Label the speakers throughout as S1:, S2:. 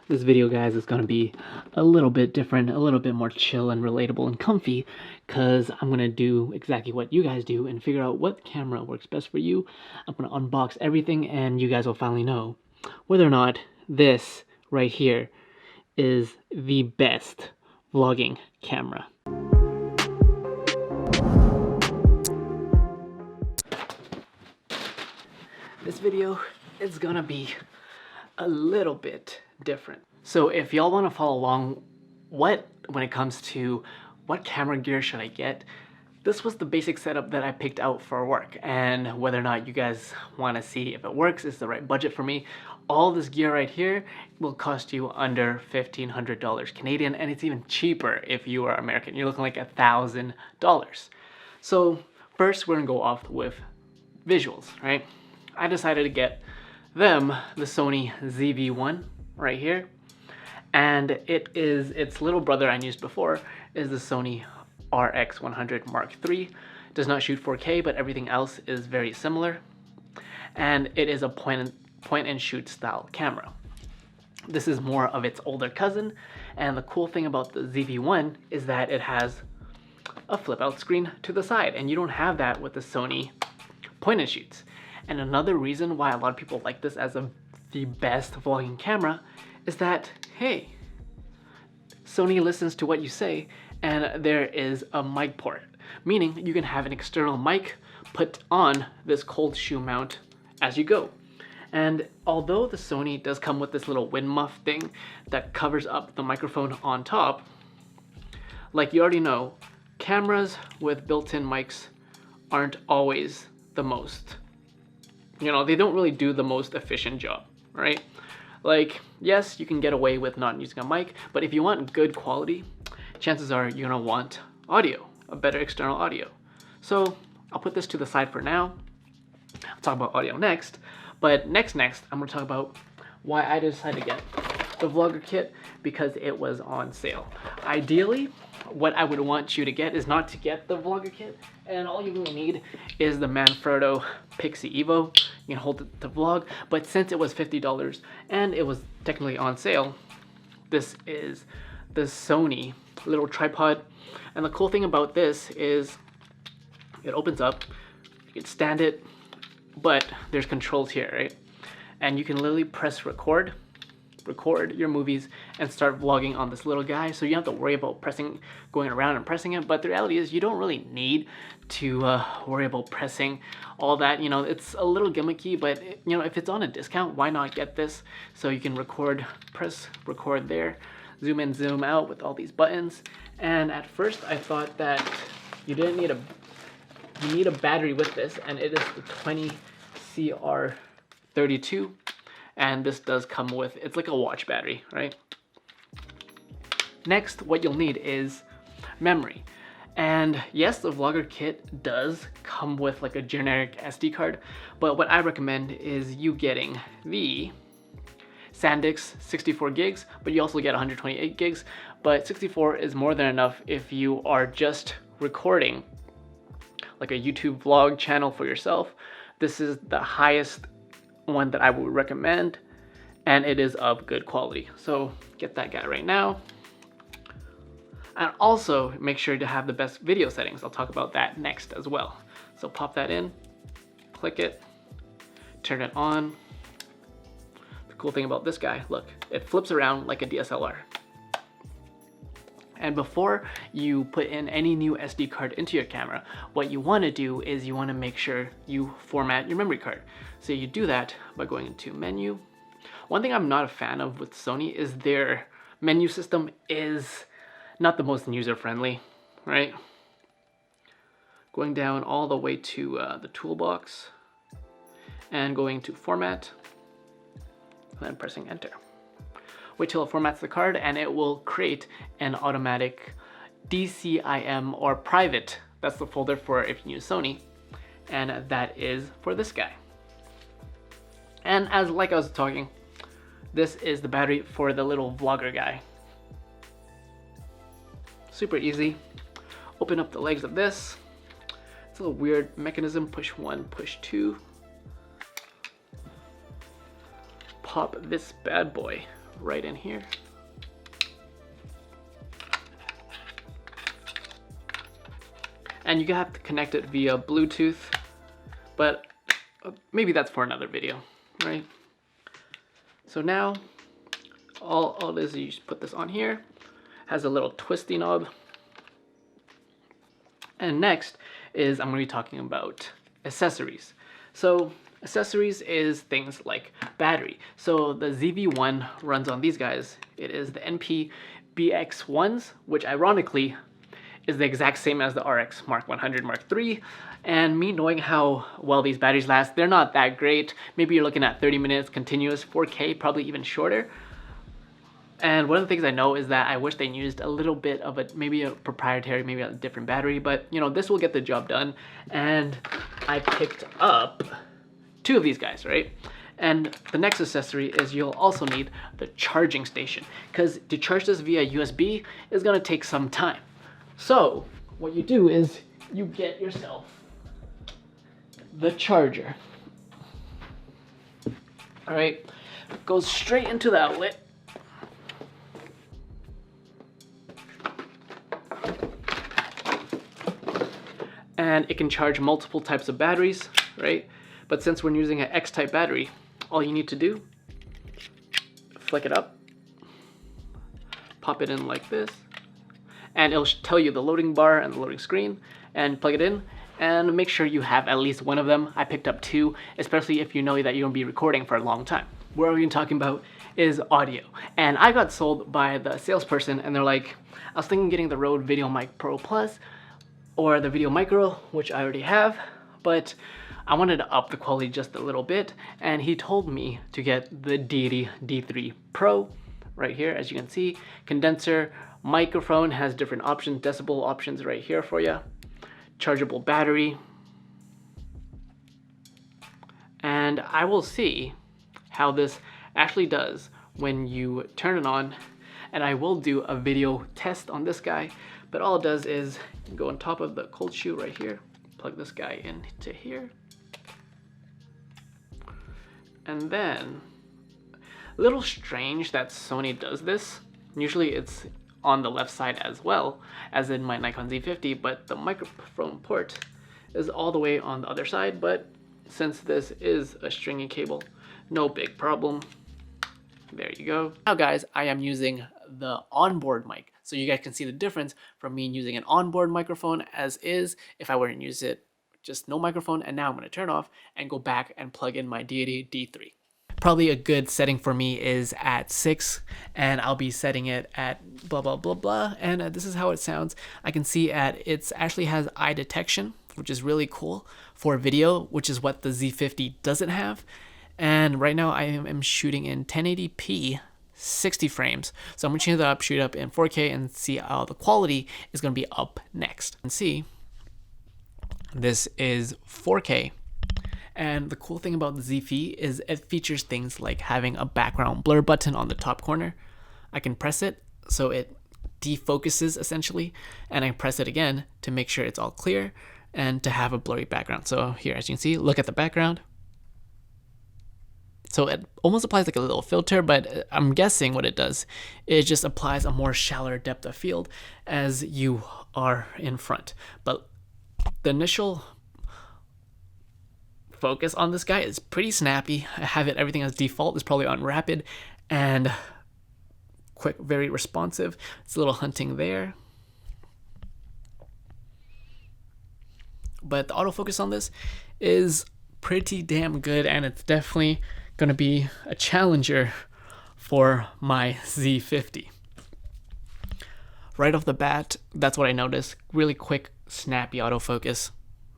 S1: This video, guys, is going to be a little bit different, a little bit more chill and relatable and comfy, because I'm going to do exactly what you guys do and figure out what camera works best for you. I'm going to unbox everything, and you guys will finally know whether or not this right here is the best vlogging camera. This video is going to be a little bit different. So if y'all want to follow along when it comes to what camera gear should I get, this was the basic setup that I picked out for work, and whether or not you guys want to see if it works, is the right budget for me. All this gear right here will cost you under $1,500 Canadian, and it's even cheaper if you are American. You're looking like $1,000. So first we're gonna go off with visuals, right? I decided to get the Sony ZV-1 right here, and its little brother I used before is the Sony RX100 Mark III. Does not shoot 4K, but everything else is very similar, and it is a point and shoot style camera. This is more of its older cousin, and the cool thing about the ZV-1 is that it has a flip out screen to the side, and you don't have that with the Sony point and shoots. And another reason why a lot of people like this as the best vlogging camera is that, hey, Sony listens to what you say, and there is a mic port, meaning you can have an external mic put on this cold shoe mount as you go. And although the Sony does come with this little wind muff thing that covers up the microphone on top, like you already know, cameras with built-in mics aren't always the most, they don't really do the most efficient job, right? Like, yes, you can get away with not using a mic, but if you want good quality, chances are you're gonna want audio, a better external audio. So I'll put this to the side for now. I'll talk about audio next, but next, I'm gonna talk about why I decided to get the Vlogger kit, because it was on sale. Ideally, what I would want you to get is not to get the Vlogger kit, and all you really need is the Manfrotto Pixie Evo. You can hold it to vlog, but since it was $50 and it was technically on sale, this is the Sony little tripod. And the cool thing about this is it opens up, you can stand it, but there's controls here, right? And you can literally press record your movies and start vlogging on this little guy, so you don't have to worry about going around and pressing it. But the reality is you don't really need to worry about pressing all that. It's a little gimmicky, but if it's on a discount, why not get this? So you can press record there, zoom in, zoom out with all these buttons. And at first I thought that you need a battery with this, and it is the 20CR32. And this does come with, it's like a watch battery, right? Next, what you'll need is memory. And yes, the Vlogger kit does come with like a generic SD card, but what I recommend is you getting the SanDisk 64 gigs, but you also get 128 gigs, but 64 is more than enough if you are just recording like a YouTube vlog channel for yourself. This is the highest one that I would recommend, and it is of good quality. So get that guy right now. And also make sure to have the best video settings. I'll talk about that next as well. So pop that in, click it, turn it on. The cool thing about this guy, look, it flips around like a DSLR. And before you put in any new SD card into your camera, what you want to do is you want to make sure you format your memory card. So you do that by going into menu. One thing I'm not a fan of with Sony is their menu system is not the most user-friendly, right? Going down all the way to the toolbox and going to format, and then pressing enter. Wait till it formats the card, and it will create an automatic DCIM or private. That's the folder for if you use Sony, and that is for this guy. And like I was talking, this is the battery for the little Vlogger guy. Super easy. Open up the legs of this. It's a little weird mechanism. Push 1, push 2. Pop this bad boy right in here. And you have to connect it via Bluetooth, but maybe that's for another video, right? So now, all it is you just put this on here, has a little twisty knob. And next is I'm going to be talking about accessories. So accessories is things like battery. So the ZV-1 runs on these guys. It is the NP BX1s, which ironically is the exact same as the RX Mark 100 Mark III. And me knowing how well these batteries last, they're not that great. Maybe you're looking at 30 minutes continuous, 4K, probably even shorter. And one of the things I know is that I wish they used a little bit of maybe a proprietary, maybe a different battery, but you know, this will get the job done. And I picked up 2 of these guys, right? And the next accessory is you'll also need the charging station, because to charge this via USB is gonna take some time. So what you do is you get yourself the charger. All right, goes straight into the outlet. And it can charge multiple types of batteries, right? But since we're using an X-type battery, all you need to do, flick it up, pop it in like this, and it'll tell you the loading bar and the loading screen, and plug it in, and make sure you have at least one of them. I picked up 2, especially if you know that you're gonna be recording for a long time. What we're gonna be talking about is audio. And I got sold by the salesperson, and they're like, I was thinking getting the Rode Video Mic Pro Plus, or the Video Micro, which I already have, but I wanted to up the quality just a little bit, and he told me to get the Deity D3 Pro right here. As you can see, condenser, microphone has different options, decibel options right here for you, chargeable battery, and I will see how this actually does when you turn it on, and I will do a video test on this guy. But all it does is go on top of the cold shoe right here, plug this guy into here, and then a little strange that Sony does this. Usually it's on the left side as well as in my Nikon Z50, but the microphone port is all the way on the other side. But since this is a stringy cable, no big problem. There you go. Now guys, I am using the onboard mic, so you guys can see the difference from me using an onboard microphone as is if I were to use it just no microphone. And now I'm going to turn off and go back and plug in my Deity D3. Probably a good setting for me is at 6, and I'll be setting it at blah blah blah blah, and this is how it sounds. I can see it actually has eye detection, which is really cool for video, which is what the Z50 doesn't have. And right now I am shooting in 1080p 60 frames, so I'm gonna change that up, shoot up in 4K, and see how the quality is gonna be up next. And see, this is 4K. And the cool thing about the ZV is it features things like having a background blur button on the top corner. I can press it so it defocuses essentially, and I press it again to make sure it's all clear and to have a blurry background. So here, as you can see, look at the background. So it almost applies like a little filter, but I'm guessing what it does, it just applies a more shallower depth of field as you are in front. But the initial focus on this guy is pretty snappy. I have it, everything as default is probably on rapid and quick, very responsive. It's a little hunting there. But the autofocus on this is pretty damn good, and it's definitely going to be a challenger for my Z50. Right off the bat, that's what I noticed. Really quick, snappy autofocus,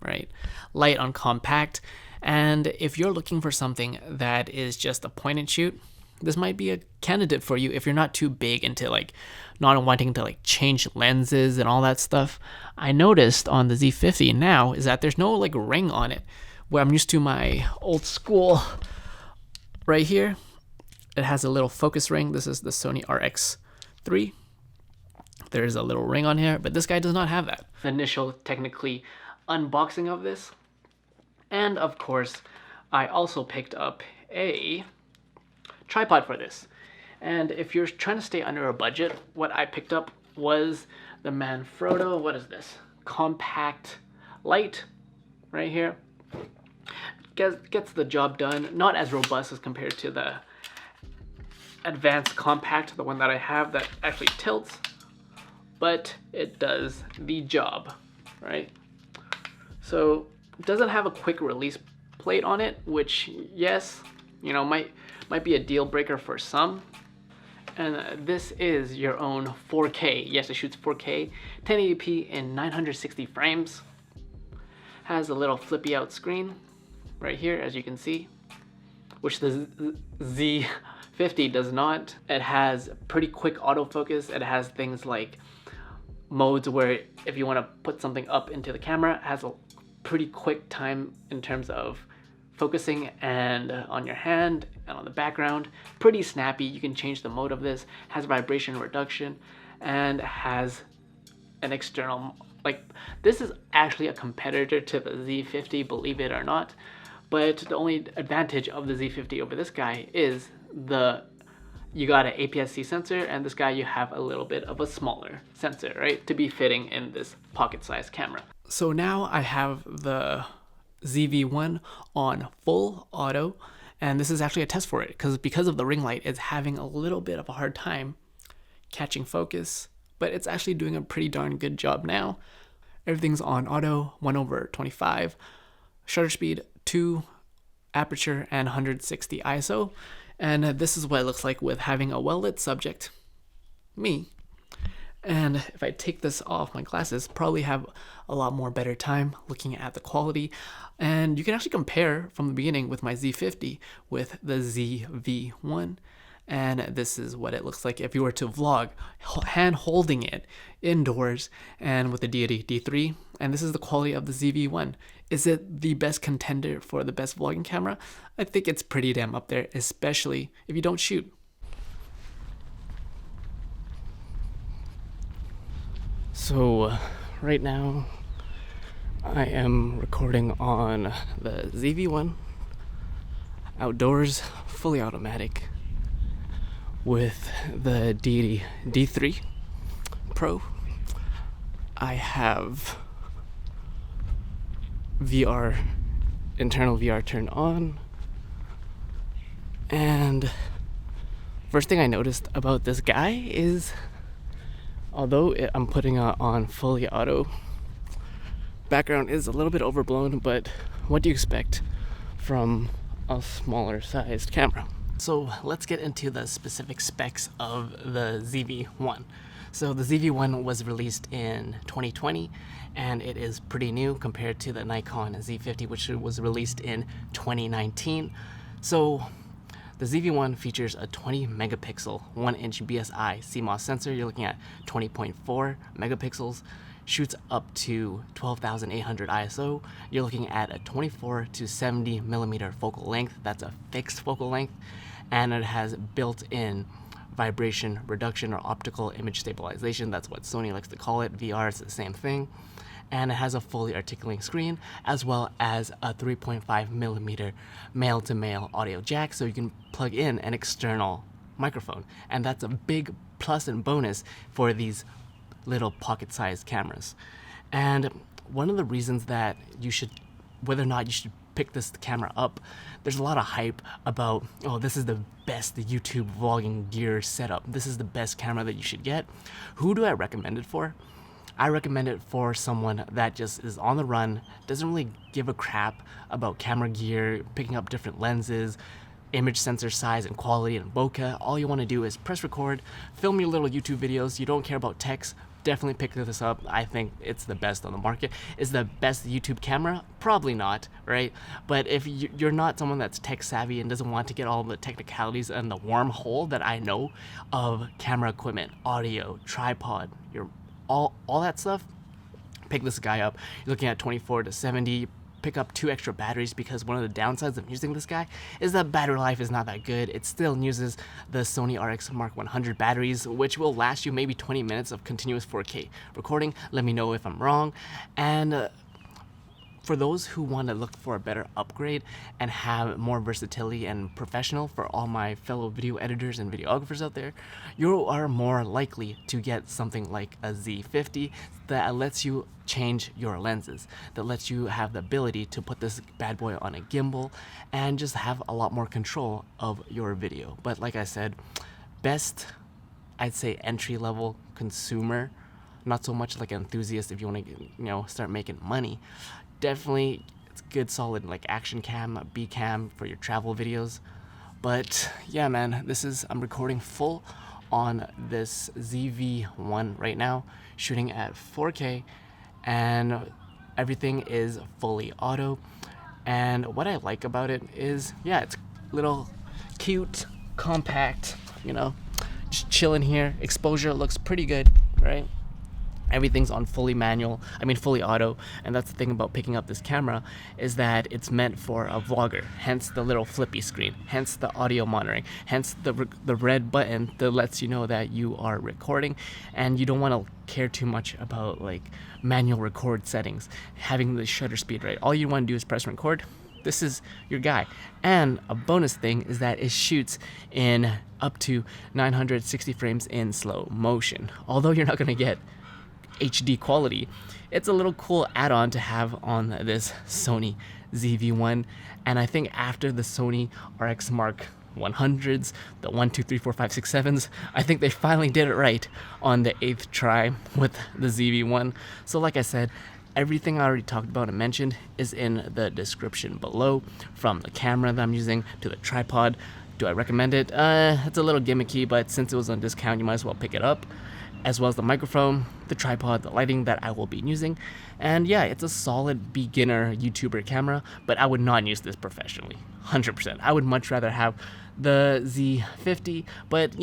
S1: right? Light on compact. And if you're looking for something that is just a point and shoot, this might be a candidate for you if you're not too big into like not wanting to like change lenses and all that stuff. I noticed on the Z50 now is that there's no like ring on it, where I'm used to my old school right here. It has a little focus ring. This is the Sony RX3. There's a little ring on here, but this guy does not have that. The initial technically unboxing of this. And of course, I also picked up a tripod for this. And if you're trying to stay under a budget, what I picked up was the Manfrotto, what is this? Compact Light right here. Gets the job done. Not as robust as compared to the Advanced Compact, the one that I have that actually tilts, but it does the job, right? So it doesn't have a quick release plate on it, which, yes, you know, might be a deal breaker for some. And this is your own 4K. Yes, it shoots 4K, 1080p in 960 frames. Has a little flippy out screen right here, as you can see, which the Z50 does not. It has pretty quick autofocus. It has things like modes where if you want to put something up into the camera, it has a pretty quick time in terms of focusing and on your hand and on the background. Pretty snappy. You can change the mode of this. Has vibration reduction and has an external, like, this is actually a competitor to the Z50, believe it or not. But the only advantage of the Z50 over this guy is you got an APS-C sensor, and this guy you have a little bit of a smaller sensor, right, to be fitting in this pocket-sized camera. So now I have the ZV-1 on full auto, and this is actually a test for it because of the ring light, it's having a little bit of a hard time catching focus, but it's actually doing a pretty darn good job now. Everything's on auto, 1/25, shutter speed 2, aperture, and 160 ISO. And this is what it looks like with having a well-lit subject, me. And if I take this off my glasses, probably have a lot more better time looking at the quality. And you can actually compare from the beginning with my Z50 with the ZV-1. And this is what it looks like if you were to vlog, hand holding it indoors and with the Deity D3. And this is the quality of the ZV-1. Is it the best contender for the best vlogging camera? I think it's pretty damn up there, especially if you don't shoot. So right now I am recording on the ZV-1 outdoors, fully automatic, with the Deity D3 Pro. I have internal VR turned on, and first thing I noticed about this guy is, although I'm putting it on fully auto, background is a little bit overblown, but what do you expect from a smaller sized camera? So let's get into the specific specs of the ZV-1. So the ZV-1 was released in 2020, and it is pretty new compared to the Nikon Z50, which was released in 2019. So the ZV-1 features a 20 megapixel 1-inch BSI CMOS sensor. You're looking at 20.4 megapixels, shoots up to 12,800 ISO. You're looking at a 24 to 70 millimeter focal length. That's a fixed focal length, and it has built-in vibration reduction or optical image stabilization. That's what Sony likes to call it. VR is the same thing. And it has a fully articulating screen, as well as a 3.5 millimeter male-to-male audio jack, so you can plug in an external microphone. And that's a big plus and bonus for these little pocket-sized cameras. And one of the reasons that whether or not you should pick this camera up, there's a lot of hype about, oh, this is the best YouTube vlogging gear setup. This is the best camera that you should get. Who do I recommend it for? I recommend it for someone that just is on the run, doesn't really give a crap about camera gear, picking up different lenses, image sensor size and quality and bokeh. All you want to do is press record, film your little YouTube videos. You don't care about text, definitely pick this up. I think it's the best on the market. Is the best YouTube camera? Probably not, right? But if you're not someone that's tech savvy and doesn't want to get all the technicalities and the wormhole that I know of camera equipment, audio, tripod, all that stuff, pick this guy up. You're looking at 24 to 70. Pick up 2 extra batteries, because one of the downsides of using this guy is that battery life is not that good. It still uses the Sony RX Mark 100 batteries, which will last you maybe 20 minutes of continuous 4K recording. Let me know if I'm wrong. And for those who want to look for a better upgrade and have more versatility and professional, for all my fellow video editors and videographers out there, you are more likely to get something like a Z50 that lets you change your lenses, that lets you have the ability to put this bad boy on a gimbal and just have a lot more control of your video. But like I said, best, I'd say entry level consumer, not so much like an enthusiast if you want to, start making money. Definitely, it's good, solid like action cam, B cam for your travel videos. But yeah, man, I'm recording full on this ZV-1 right now, shooting at 4K, and everything is fully auto. And what I like about it is, yeah, it's little cute, compact, just chilling here. Exposure looks pretty good, right? Everything's on fully auto, and that's the thing about picking up this camera, is that it's meant for a vlogger, hence the little flippy screen, hence the audio monitoring, hence the red button that lets you know that you are recording, and you don't want to care too much about like manual record settings, having the shutter speed right. All you want to do is press record. This is your guy. And a bonus thing is that it shoots in up to 960 frames in slow motion. Although you're not going to get HD quality, it's a little cool add-on to have on this Sony ZV-1. And I think after the Sony RX Mark 100s, the 1, 2, 3, 4, 5, 6, 7s, I think they finally did it right on the 8th try with the ZV-1. So like I said, everything I already talked about and mentioned is in the description below, from the camera that I'm using to the tripod. Do I recommend it? It's a little gimmicky, but since it was on discount, you might as well pick it up, as well as the microphone, the tripod, the lighting that I will be using. And yeah, it's a solid beginner YouTuber camera, but I would not use this professionally, 100%. I would much rather have the Z50, but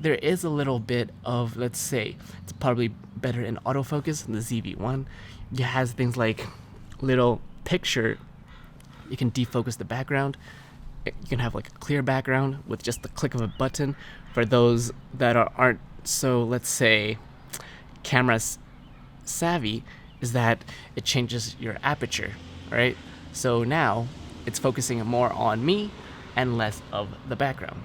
S1: there is a little bit of, let's say, it's probably better in autofocus than the ZV-1. It has things like little picture, you can defocus the background, you can have like a clear background with just the click of a button. For those that aren't so, let's say, camera savvy, is that it changes your aperture, right? So now it's focusing more on me and less of the background.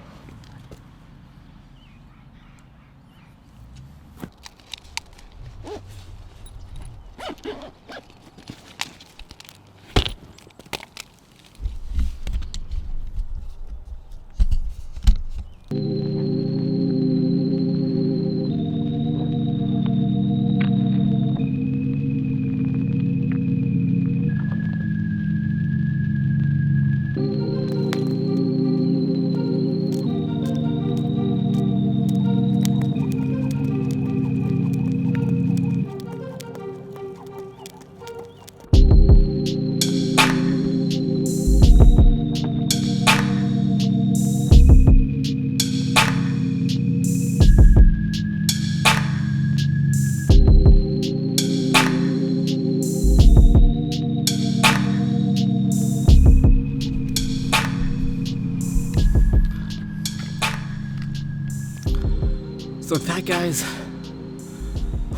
S1: So with that, guys,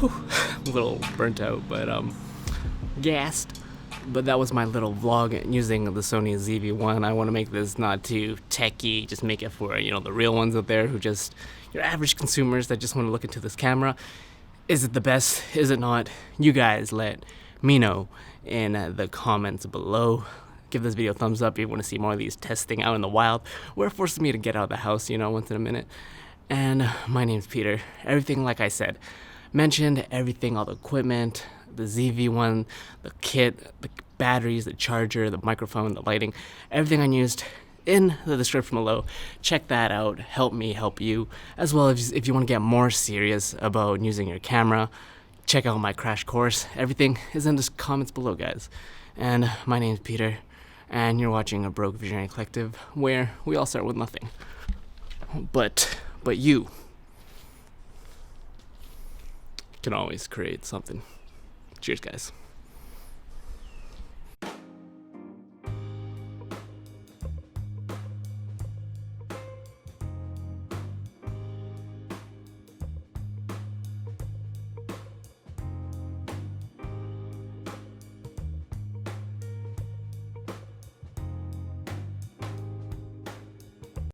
S1: I'm a little burnt out, but gassed. But that was my little vlog using the Sony ZV-1. I want to make this not too techy, just make it for, the real ones out there who just, your average consumers that just want to look into this camera. Is it the best? Is it not? You guys let me know in the comments below. Give this video a thumbs up if you want to see more of these testing out in the wild, where it forces me to get out of the house, once in a minute. And my name's Peter. Everything, like I said, mentioned everything, all the equipment, the ZV-1, the kit, the batteries, the charger, the microphone, the lighting, everything I used in the description below. Check that out. Help me help you. As well as if you want to get more serious about using your camera, check out my crash course. Everything is in the comments below, guys. And my name's Peter, and you're watching a Broke Visionary Collective, where we all start with nothing. But you can always create something. Cheers, guys.